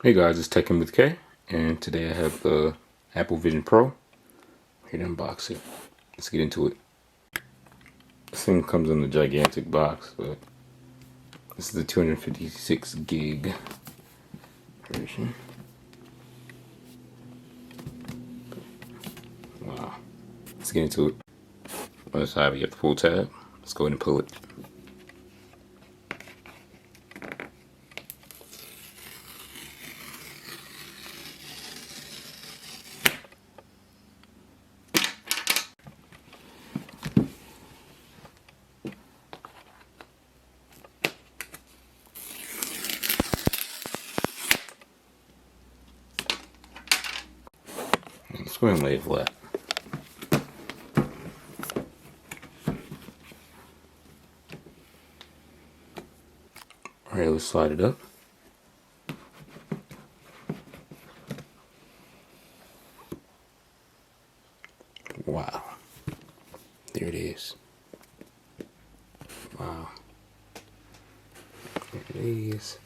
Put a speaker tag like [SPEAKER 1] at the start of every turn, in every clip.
[SPEAKER 1] Hey guys, it's Tekken with K, and today I have the Apple Vision Pro. Here to unbox it. Let's get into it. This thing comes in a gigantic box, but this is the 256 gig version. Wow. Let's get into it. On the side we have the full tab. Let's go ahead and pull it. Let's go ahead and lay it flat. Alright, let's slide it up. Wow. There it is. Wow. There it is.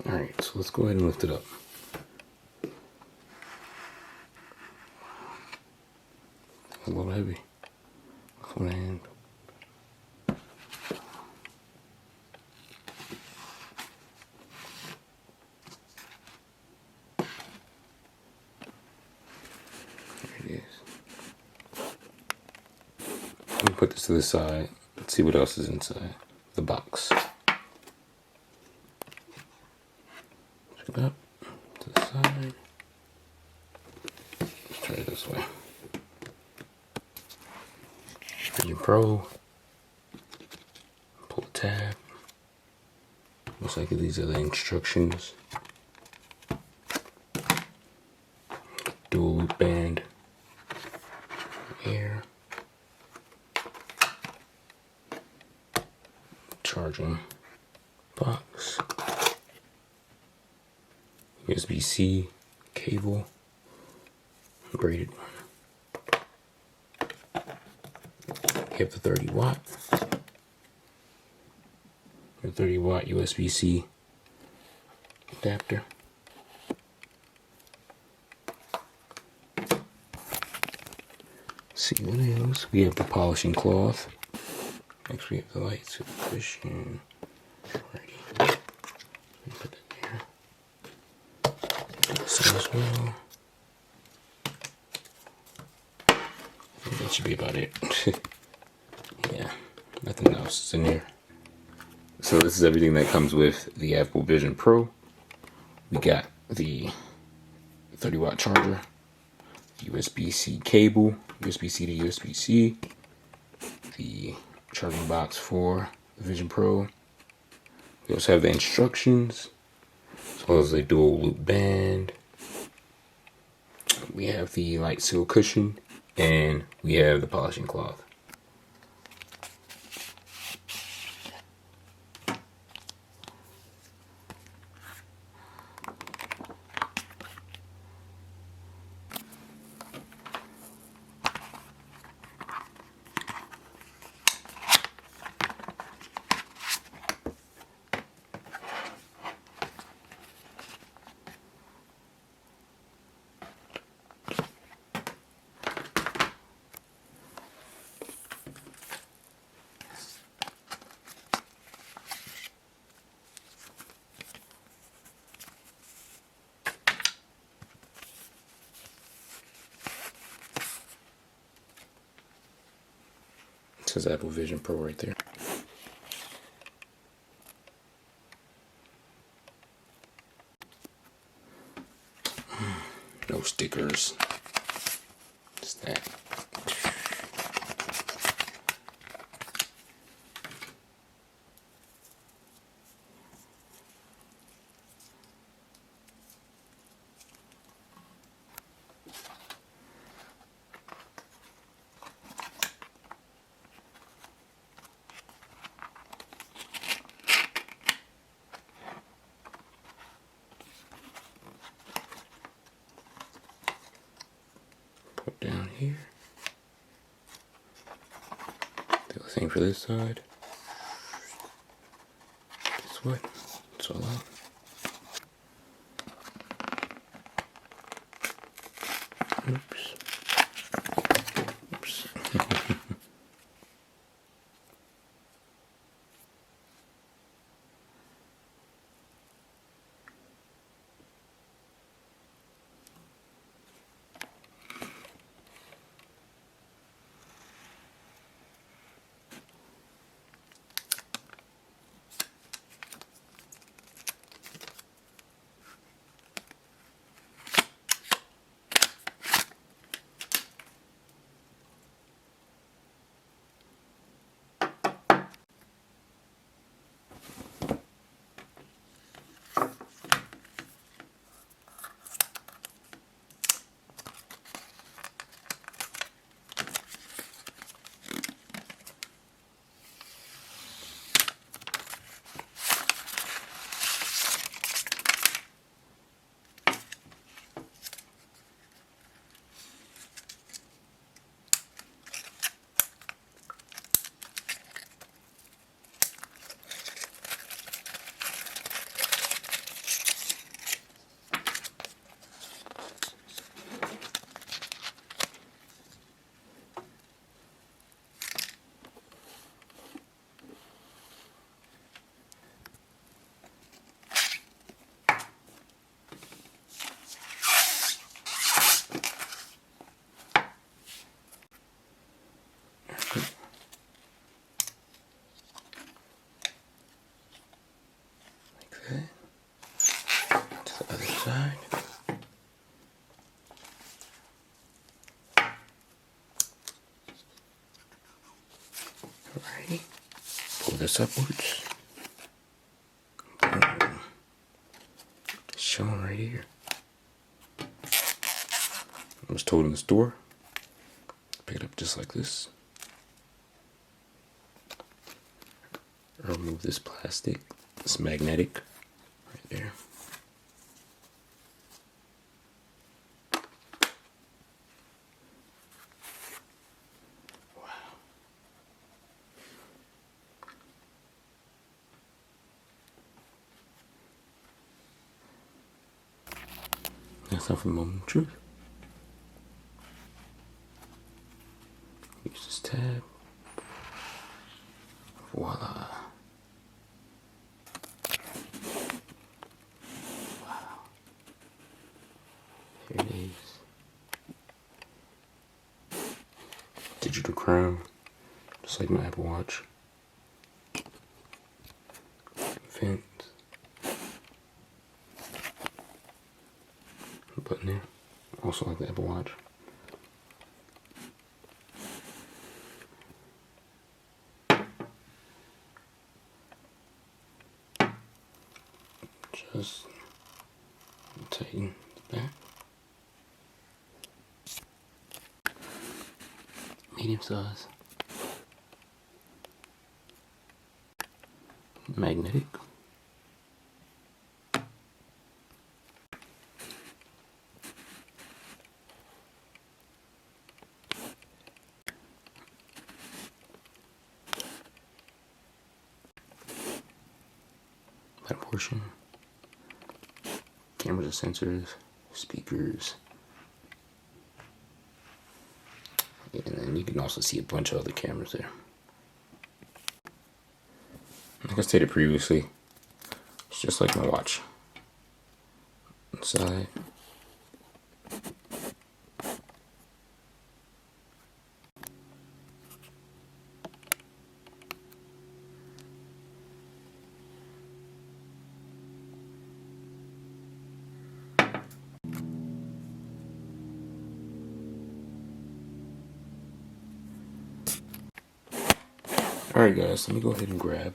[SPEAKER 1] Alright, so let's go ahead and lift it up. A little heavy. With one hand. There it is. Let me put this to the side. Let's see what else is inside the box. Check it out. To the side. Let's try it this way. Vision Pro. Pull the tab. Looks like these are the instructions. Dual loop band. Air. Charging box. USB-C cable. Braided one. You have the 30 watt. The 30 watt USB-C adapter. See what else? We have the polishing cloth. Next we have the lights with the cushion. Alrighty. Put that there. This as well. That should be about it. Yeah, nothing else is in here. So this is everything that comes with the Apple Vision Pro. We got the 30 watt charger, USB-C cable, USB-C to USB-C, the charging box for the Vision Pro. We also have the instructions, as well as the dual loop band. We have the light seal cushion, and we have the polishing cloth. It says Apple Vision Pro right there. No stickers. Just that. down here. Do the same for this side. This way. It's all out. Oops. Oops. To the other side. Alrighty. Pull this upwards. Boom. It's showing right here. I was told in the store. Pick it up just like this. Remove this plastic. It's magnetic. Right there. Wow. That's not for the moment of truth. Use this tab. Voila. Wow. Here it is. Digital crown. Just like my Apple Watch. Vent. Button there. Also like the Apple Watch. Just tighten the back. Medium size. Magnetic. That portion. Cameras and sensors, speakers, and then you can also see a bunch of other cameras there. Like I stated previously, it's just like my watch. Inside. Alright guys, let me go ahead and grab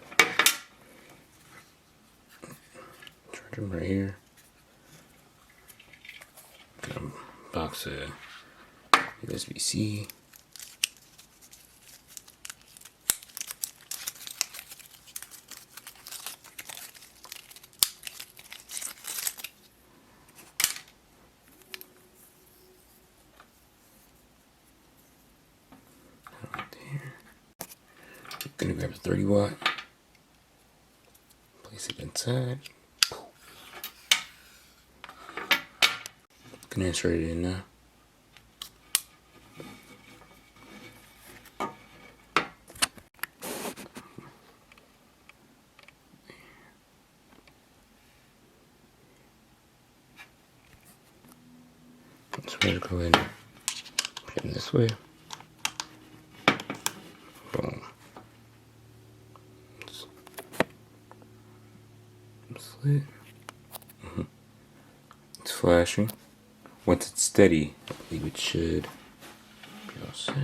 [SPEAKER 1] charger right here. Got a box of USB-C. gonna grab a 30 watt. Place it inside. Gonna insert it in now. So we're gonna go ahead and put it in this way. Boom. Slit. It's flashing. Once it's steady, I believe it should be all set.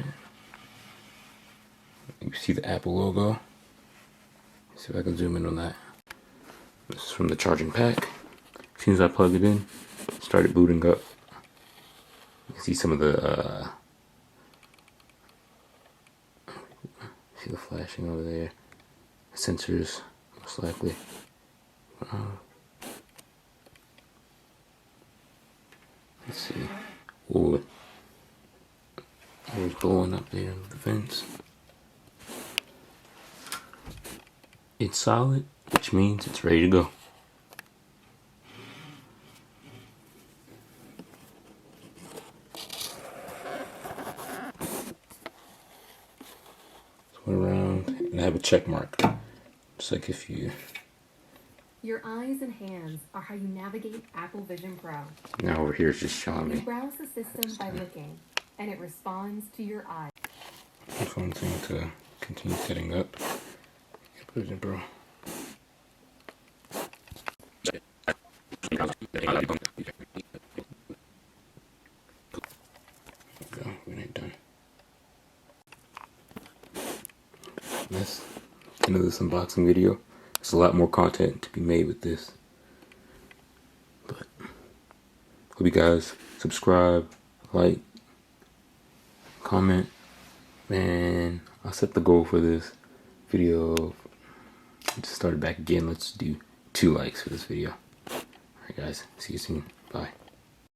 [SPEAKER 1] You see the Apple logo. Let's see if I can zoom in on that. This is from the charging pack. As soon as I plug it in, started booting up. You can see some of the see the flashing over there. Sensors, most likely. Let's see. Ooh, it was blowing up there with the vents. It's solid, which means it's ready to go. Swing around and I have a check mark. Just like if you...
[SPEAKER 2] Your eyes and hands are how you navigate Apple Vision Pro.
[SPEAKER 1] Now over here it's just showing me.
[SPEAKER 2] You browse the system by looking, and it responds to your eyes.
[SPEAKER 1] That's one thing to continue setting up. Vision Pro. Go, we ain't done. That's the end of this unboxing video. There's a lot more content to be made with this. But hope you guys subscribe, like, comment, and I'll set the goal for this video. Just started back again. Let's do 2 likes for this video. Alright guys, see you soon. Bye.